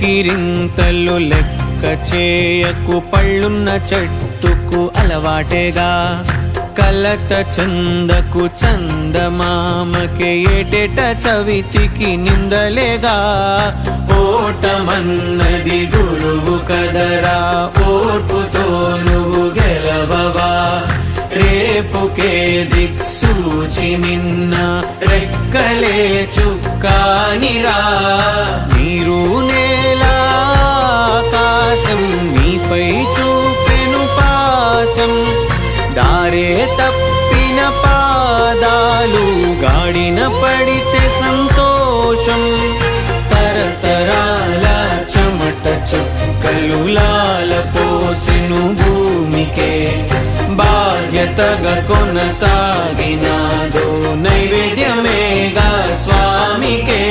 గిరింతలు లెక్క చేయకు, పళ్ళున్న చెట్టుకు అలవాటేగా. కలత చందకు చందమామకే ఏటేట చవితికి నిందలేగా. ఓటమన్నది గురువు కదరా, ఓర్పుతో నువ్వు గెలవవా. రేపుకే దిక్సూచి నిన్న రెక్కలే చుక్కానిరా. నీరు నేల ఆకాశం నీపై చూపెను పాశం. దారే తప్పిన పాదాలు గాడిన పడితే సంతోషం. తరతరాల చెమట చుక్కలు లాల పోసెను భూమికే. బాధ్యతగా కొనసాగినాదో నైవేద్యమేగా స్వామికే.